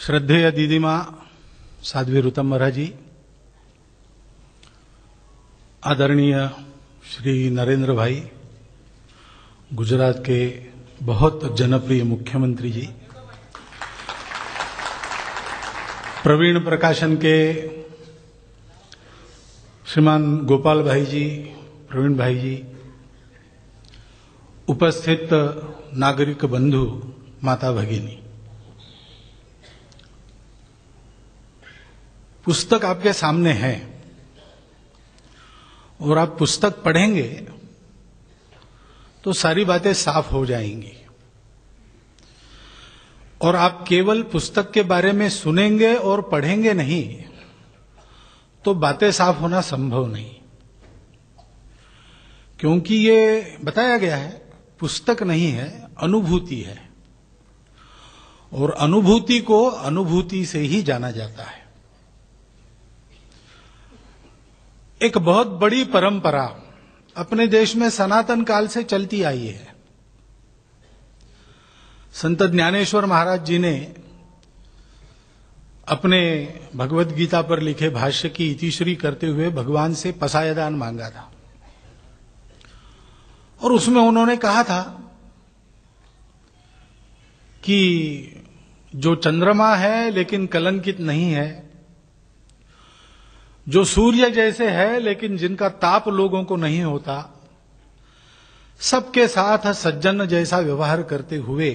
श्रद्धेय दीदी माँ साध्वी ऋतंबरा जी, आदरणीय श्री नरेंद्र भाई, गुजरात के बहुत जनप्रिय मुख्यमंत्री जी, प्रवीण प्रकाशन के श्रीमान गोपाल भाई जी, प्रवीण भाई जी, उपस्थित नागरिक बंधु, माता भगिनी, पुस्तक आपके सामने है और आप पुस्तक पढ़ेंगे तो सारी बातें साफ हो जाएंगी। और आप केवल पुस्तक के बारे में सुनेंगे और पढ़ेंगे नहीं तो बातें साफ होना संभव नहीं, क्योंकि ये बताया गया है पुस्तक नहीं है, अनुभूति है, और अनुभूति को अनुभूति से ही जाना जाता है। एक बहुत बड़ी परंपरा अपने देश में सनातन काल से चलती आई है। संत ज्ञानेश्वर महाराज जी ने अपने भगवत गीता पर लिखे भाष्य की इतिश्री करते हुए भगवान से पसायदान मांगा था, और उसमें उन्होंने कहा था कि जो चंद्रमा है लेकिन कलंकित नहीं है, जो सूर्य जैसे है लेकिन जिनका ताप लोगों को नहीं होता, सबके साथ सज्जन जैसा व्यवहार करते हुए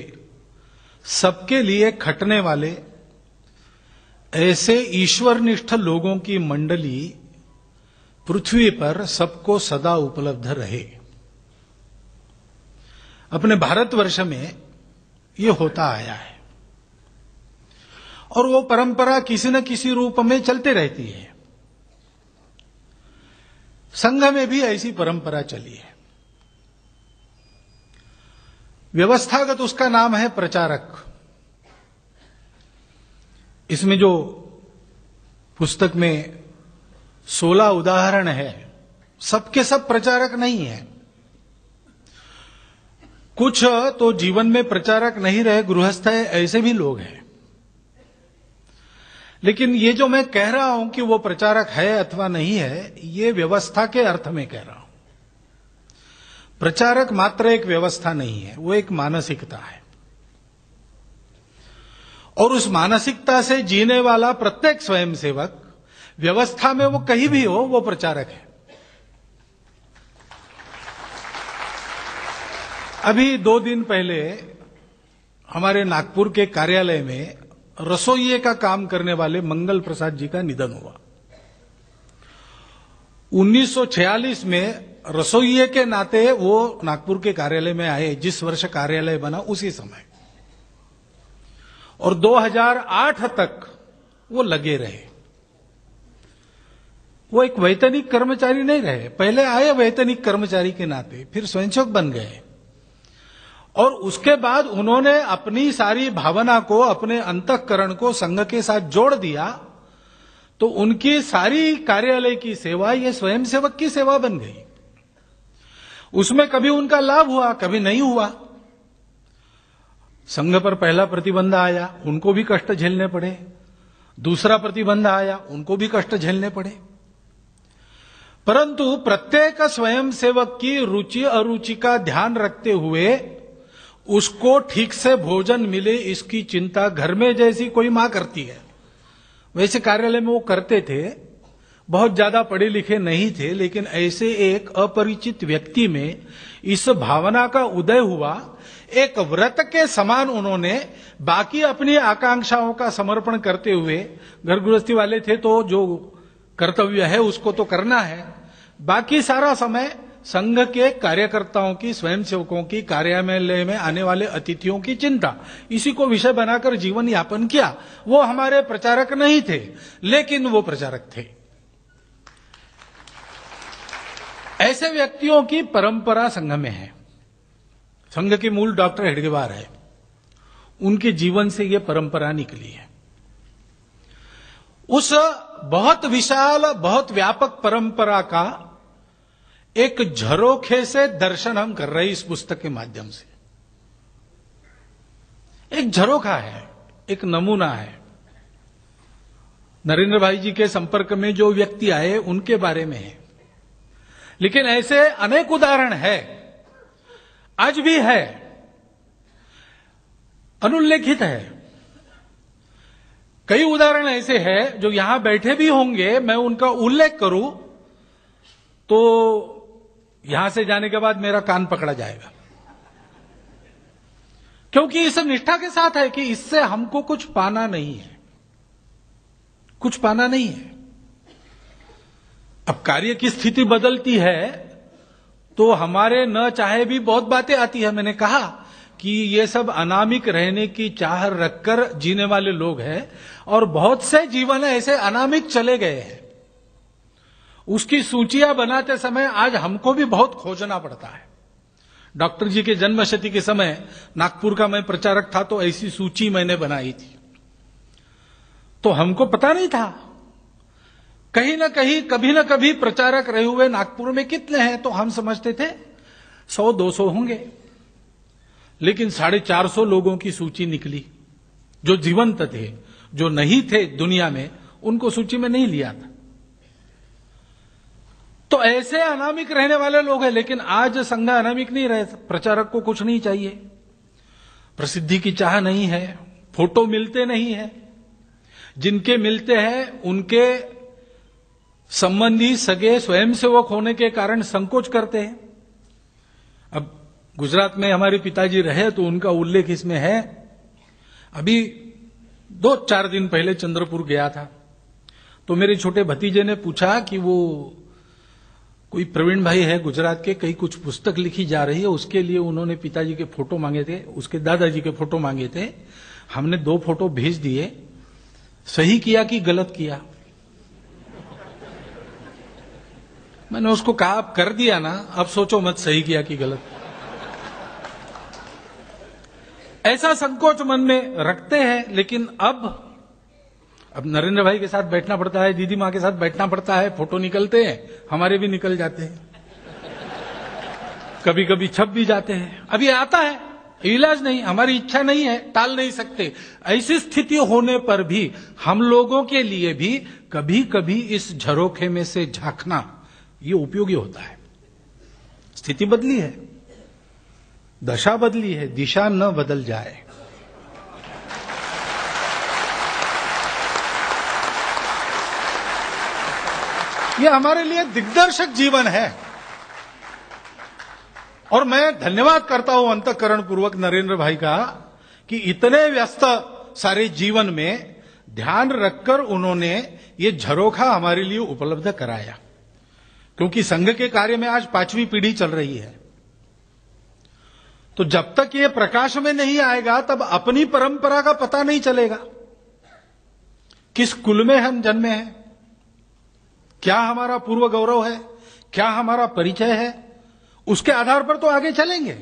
सबके लिए खटने वाले ऐसे ईश्वरनिष्ठ लोगों की मंडली पृथ्वी पर सबको सदा उपलब्ध रहे। अपने भारतवर्ष में ये होता आया है और वो परंपरा किसी न किसी रूप में चलते रहती है। संघ में भी ऐसी परंपरा चली है। व्यवस्थागत उसका नाम है प्रचारक। इसमें जो पुस्तक में 16 उदाहरण है, सबके सब प्रचारक नहीं है। कुछ तो जीवन में प्रचारक नहीं रहे, गृहस्थ है, ऐसे भी लोग हैं। लेकिन ये जो मैं कह रहा हूं कि वो प्रचारक है अथवा नहीं है, ये व्यवस्था के अर्थ में कह रहा हूं। प्रचारक मात्र एक व्यवस्था नहीं है, वो एक मानसिकता है, और उस मानसिकता से जीने वाला प्रत्येक स्वयंसेवक व्यवस्था में वो कहीं भी हो, वो प्रचारक है। अभी 2 दिन पहले हमारे नागपुर के कार्यालय में रसोइये का काम करने वाले मंगल प्रसाद जी का निधन हुआ। 1946 में रसोइये के नाते वो नागपुर के कार्यालय में आए, जिस वर्ष कार्यालय बना उसी समय, और 2008 तक वो लगे रहे। वो एक वैतनिक कर्मचारी नहीं रहे, पहले आए वैतनिक कर्मचारी के नाते, फिर स्वयंसेवक बन गए, और उसके बाद उन्होंने अपनी सारी भावना को, अपने अंतःकरण को संघ के साथ जोड़ दिया, तो उनकी सारी कार्यालय की सेवा ये स्वयंसेवक की सेवा बन गई। उसमें कभी उनका लाभ हुआ, कभी नहीं हुआ। संघ पर पहला प्रतिबंध आया, उनको भी कष्ट झेलने पड़े। दूसरा प्रतिबंध आया, उनको भी कष्ट झेलने पड़े। परंतु प्रत्येक स्वयंसेवक की रुचि अरुचि का ध्यान रखते हुए उसको ठीक से भोजन मिले, इसकी चिंता घर में जैसी कोई मां करती है वैसे कार्यालय में वो करते थे। बहुत ज्यादा पढ़े लिखे नहीं थे, लेकिन ऐसे एक अपरिचित व्यक्ति में इस भावना का उदय हुआ। एक व्रत के समान उन्होंने बाकी अपनी आकांक्षाओं का समर्पण करते हुए, घर गृहस्थी वाले थे तो जो कर्तव्य है उसको तो करना है, बाकी सारा समय संघ के कार्यकर्ताओं की, स्वयंसेवकों की, कार्यालय में आने वाले अतिथियों की चिंता, इसी को विषय बनाकर जीवन यापन किया। वो हमारे प्रचारक नहीं थे, लेकिन वो प्रचारक थे। ऐसे व्यक्तियों की परंपरा संघ में है। संघ के मूल डॉक्टर हेडगेवार है, उनके जीवन से यह परंपरा निकली है। उस बहुत विशाल, बहुत व्यापक परंपरा का एक झरोखे से दर्शन हम कर रहे हैं इस पुस्तक के माध्यम से। एक झरोखा है, एक नमूना है। नरेंद्र भाई जी के संपर्क में जो व्यक्ति आए उनके बारे में है, लेकिन ऐसे अनेक उदाहरण है, आज भी है, अनुल्लेखित है। कई उदाहरण ऐसे हैं जो यहां बैठे भी होंगे, मैं उनका उल्लेख करूं तो यहां से जाने के बाद मेरा कान पकड़ा जाएगा, क्योंकि इस निष्ठा के साथ है कि इससे हमको कुछ पाना नहीं है, कुछ पाना नहीं है। अब कार्य की स्थिति बदलती है तो हमारे न चाहे भी बहुत बातें आती है। मैंने कहा कि ये सब अनामिक रहने की चाह रखकर जीने वाले लोग हैं और बहुत से जीवन ऐसे अनामिक चले गए हैं। उसकी सूचियां बनाते समय आज हमको भी बहुत खोजना पड़ता है। डॉक्टर जी के जन्मशती के समय नागपुर का मैं प्रचारक था तो ऐसी सूची मैंने बनाई थी, तो हमको पता नहीं था, कहीं ना कहीं कभी ना कभी प्रचारक रहे हुए नागपुर में कितने हैं तो हम समझते थे 100-200 होंगे, लेकिन 450 लोगों की सूची निकली जो जीवंत थे, जो नहीं थे दुनिया में उनको सूची में नहीं लिया था। तो ऐसे अनामिक रहने वाले लोग हैं, लेकिन आज संघ अनामिक नहीं रहे। प्रचारक को कुछ नहीं चाहिए, प्रसिद्धि की चाह नहीं है, फोटो मिलते नहीं है, जिनके मिलते हैं उनके संबंधी सगे स्वयंसेवक होने के कारण संकोच करते हैं। अब गुजरात में हमारे पिताजी रहे तो उनका उल्लेख इसमें है। अभी 2-4 दिन पहले चंद्रपुर गया था तो मेरे छोटे भतीजे ने पूछा कि वो कोई प्रवीण भाई है गुजरात के, कहीं कुछ पुस्तक लिखी जा रही है, उसके लिए उन्होंने पिताजी के फोटो मांगे थे, उसके दादाजी के फोटो मांगे थे। हमने 2 फोटो भेज दिए, सही किया कि गलत किया? मैंने उसको कहा आप कर दिया ना, अब सोचो मत सही किया कि गलत। ऐसा संकोच मन में रखते हैं, लेकिन अब नरेंद्र भाई के साथ बैठना पड़ता है, दीदी मां के साथ बैठना पड़ता है, फोटो निकलते हैं, हमारे भी निकल जाते हैं, कभी कभी छप भी जाते हैं। अब ये आता है, इलाज नहीं, हमारी इच्छा नहीं है, टाल नहीं सकते। ऐसी स्थिति होने पर भी हम लोगों के लिए भी कभी कभी इस झरोखे में से झांकना ये उपयोगी होता है। स्थिति बदली है, दशा बदली है, दिशा न बदल जाए। ये हमारे लिए दिग्दर्शक जीवन है और मैं धन्यवाद करता हूं अंतःकरण पूर्वक नरेंद्र भाई का कि इतने व्यस्त सारे जीवन में ध्यान रखकर उन्होंने ये झरोखा हमारे लिए उपलब्ध कराया, क्योंकि संघ के कार्य में आज 5वीं पीढ़ी चल रही है। तो जब तक ये प्रकाश में नहीं आएगा तब अपनी परंपरा का पता नहीं चलेगा, किस कुल में हम जन्मे हैं, क्या हमारा पूर्व गौरव है, क्या हमारा परिचय है, उसके आधार पर तो आगे चलेंगे।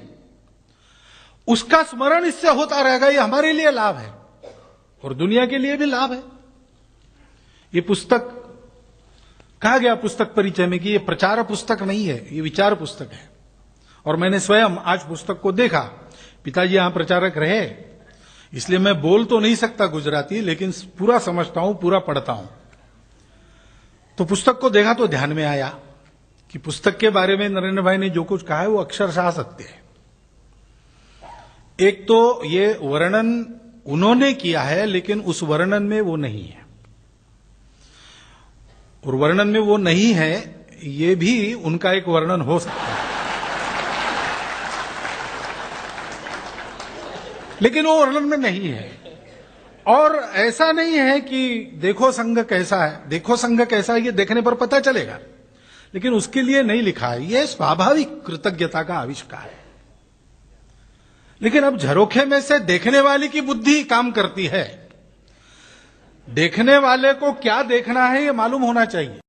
उसका स्मरण इससे होता रहेगा, ये हमारे लिए लाभ है और दुनिया के लिए भी लाभ है। ये पुस्तक कहा गया पुस्तक परिचय में कि ये प्रचार पुस्तक नहीं है, ये विचार पुस्तक है। और मैंने स्वयं आज पुस्तक को देखा, पिताजी यहां प्रचारक रहे इसलिए मैं बोल तो नहीं सकता गुजराती, लेकिन पूरा समझता हूं, पूरा पढ़ता हूं। तो पुस्तक को देखा तो ध्यान में आया कि पुस्तक के बारे में नरेंद्र भाई ने जो कुछ कहा है वो अक्षरशः सत्य है। एक तो ये वर्णन उन्होंने किया है, लेकिन उस वर्णन में वो नहीं है, और वर्णन में वो नहीं है ये भी उनका एक वर्णन हो सकता है, लेकिन वो वर्णन में नहीं है। और ऐसा नहीं है कि देखो संघ कैसा है, देखो संघ कैसा है ये देखने पर पता चलेगा, लेकिन उसके लिए नहीं लिखा है। यह स्वाभाविक कृतज्ञता का आविष्कार है। लेकिन अब झरोखे में से देखने वाले की बुद्धि काम करती है। देखने वाले को क्या देखना है ये मालूम होना चाहिए।